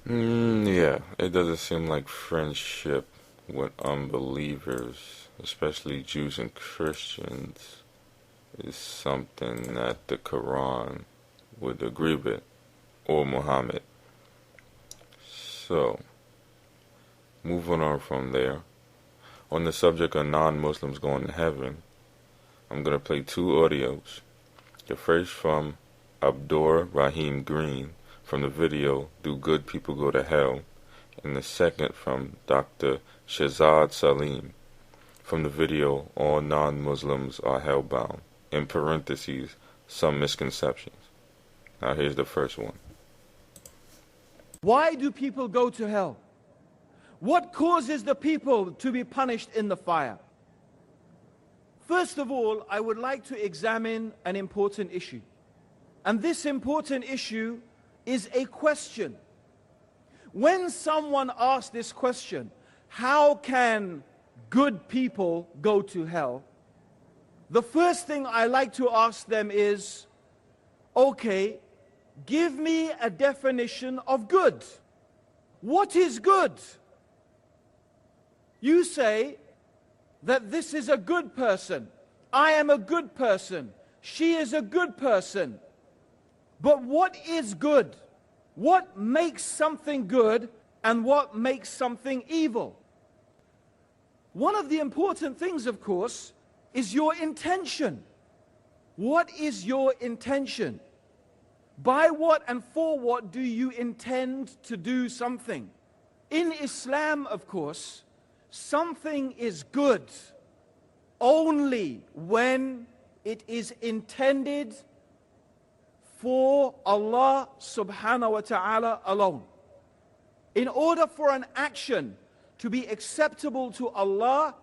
Yeah, it doesn't seem like friendship with unbelievers, especially Jews and Christians, is something that the Quran would agree with, or Muhammad. So, moving on from there, on the subject of non-Muslims going to heaven, I'm going to play two audios. The first from Abdur Rahim Green from the video Do Good People Go to Hell? And the second from Dr. Shazad Salim from the video All Non-Muslims Are Hellbound, in parentheses, Some Misconceptions. Now here's the first one. Why do people go to hell? What causes the people to be punished in the fire? First of all, I would like to examine an important issue. And this important issue is a question. When someone asks this question, how can good people go to hell? The first thing I like to ask them is, okay, give me a definition of good. What is good? You say that this is a good person. I am a good person. She is a good person. But what is good? What makes something good and what makes something evil? One of the important things, of course, is your intention. What is your intention? By what and for what do you intend to do something? In Islam, of course, something is good only when it is intended for Allah subhanahu wa ta'ala alone. In order for an action to be acceptable to Allah,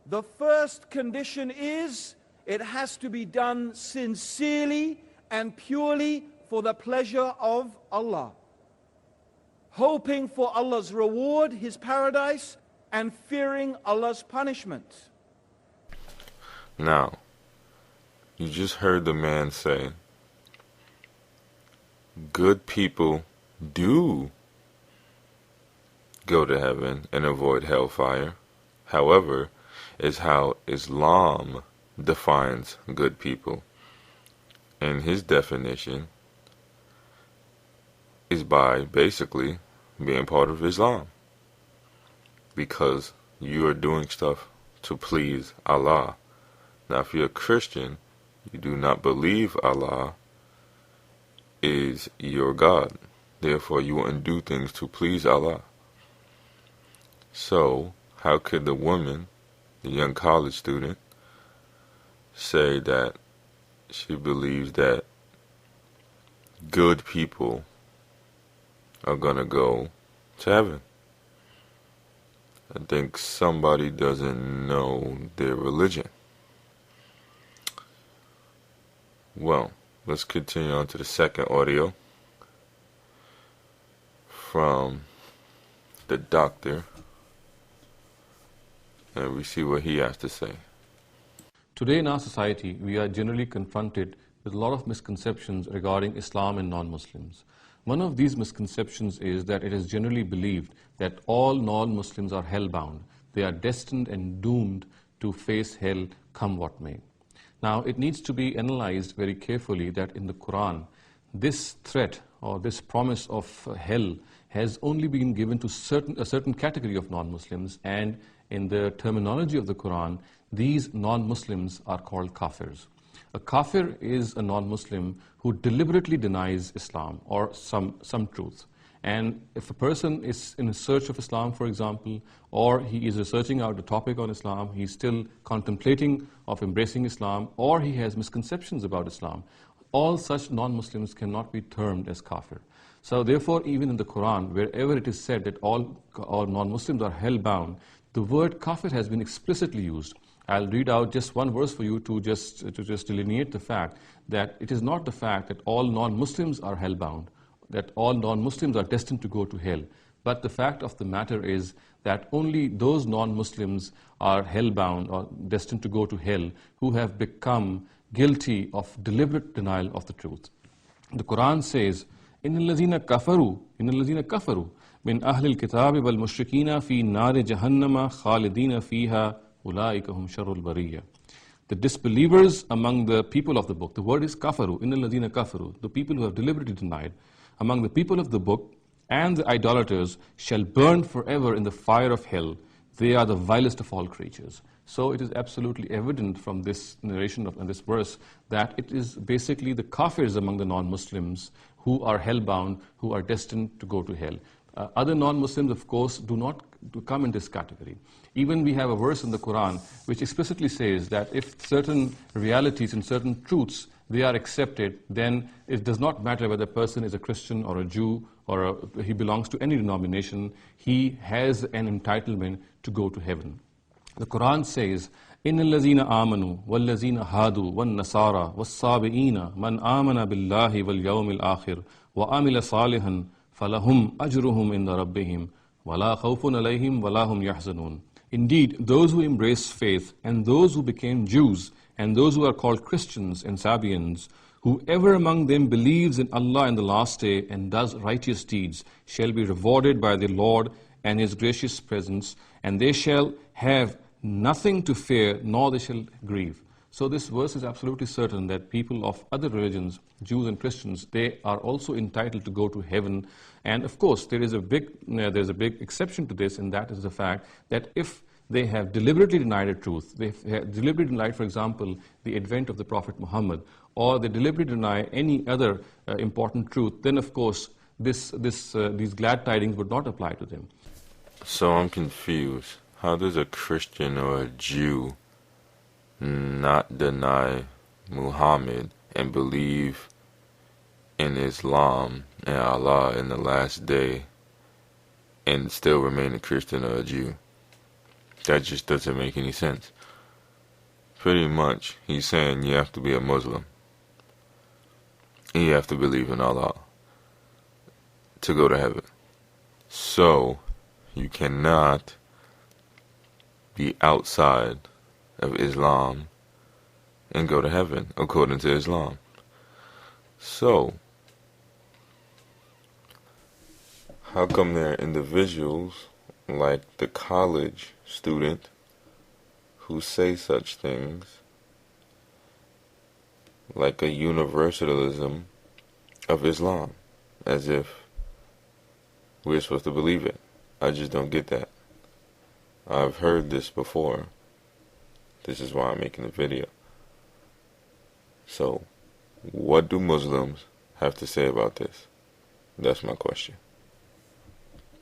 the first condition is it has to be done sincerely and purely for the pleasure of Allah, hoping for Allah's reward, His paradise, and fearing Allah's punishment. Now, you just heard the man say, good people do go to heaven and avoid hellfire. However, is how Islam defines good people. And his definition is by basically being part of Islam. Because you are doing stuff to please Allah. Now, if you're a Christian, you do not believe Allah is your God. Therefore, you wouldn't do things to please Allah. So, how could the woman, the young college student, say that she believes that good people are going to go to heaven? I think somebody doesn't know their religion. Well, let's continue on to the second audio from the doctor, and we see what he has to say. Today in our society, we are generally confronted with a lot of misconceptions regarding Islam and non-Muslims. One of these misconceptions is that it is generally believed that all non-Muslims are hell-bound. They are destined and doomed to face hell come what may. Now, it needs to be analyzed very carefully that in the Quran, this threat or this promise of hell has only been given to a certain category of non-Muslims, and in the terminology of the Quran, these non-Muslims are called kafirs. A kafir is a non-Muslim who deliberately denies Islam or some truth. And if a person is in a search of Islam, for example, or he is researching out a topic on Islam, he's still contemplating of embracing Islam, or he has misconceptions about Islam, all such non-Muslims cannot be termed as kafir. So therefore, even in the Quran, wherever it is said that all non-Muslims are hell-bound, the word kafir has been explicitly used. I'll read out just one verse for you to just delineate the fact that it is not the fact that all non-Muslims are hell-bound, that all non-Muslims are destined to go to hell. But the fact of the matter is that only those non-Muslims are hell-bound or destined to go to hell who have become guilty of deliberate denial of the truth. The Quran says, إِنَّ الَّذِينَ كَفَرُوا من أهل الكتاب والمشركين في نار جهنم خالدين فيها أولئك هم شر البرية. The disbelievers among the people of the book, the word is kafaru, innal ladina kafaru, the people who have deliberately denied, among the people of the book and the idolaters shall burn forever in the fire of hell. They are the vilest of all creatures. So it is absolutely evident from this narration of this verse that it is basically the kafirs among the non-Muslims who are hellbound, who are destined to go to hell. Other non-Muslims, of course, do not come in this category. Even we have a verse in the Quran which explicitly says that if certain realities and certain truths, they are accepted, then it does not matter whether a person is a Christian or a Jew or he belongs to any denomination, he has an entitlement to go to heaven. The Quran says, إِنَّ الَّذِينَ آمَنُوا وَالَّذِينَ هَادُوا وَالنَّصَارَى وَالصَّابِئِينَ مَنْ آمَنَ بِاللَّهِ وَالْيَوْمِ الْآخِرِ وَعَمِلَ صَالِحًا فَلَهُمْ أَجْرُهُمْ عِنْدَ رَبِّهِمْ وَلَا خَوْفٌ عَلَيْهِمْ وَلَا هُمْ يَحْزَنُونَ. Indeed, those who embrace faith and those who became Jews and those who are called Christians and Sabians, whoever among them believes in Allah in the last day and does righteous deeds shall be rewarded by the Lord and His gracious presence, and they shall have nothing to fear, nor they shall grieve. So this verse is absolutely certain that people of other religions, Jews and Christians, they are also entitled to go to heaven. And of course, there's a big exception to this, and that is the fact that if they have deliberately denied a truth, they have deliberately denied, for example, the advent of the Prophet Muhammad, or they deliberately deny any other important truth, then of course these glad tidings would not apply to them. So I'm confused. How does a Christian or a Jew not deny Muhammad and believe in Islam and Allah in the last day and still remain a Christian or a Jew? That just doesn't make any sense. Pretty much, he's saying you have to be a Muslim. And you have to believe in Allah to go to heaven. So, you cannot be outside of Islam and go to heaven, according to Islam. So, how come there are individuals like the college student who say such things, like a universalism of Islam, as if we're supposed to believe it? I just don't get that. I've heard this before. This is why I'm making the video. So, what do Muslims have to say about this? That's my question.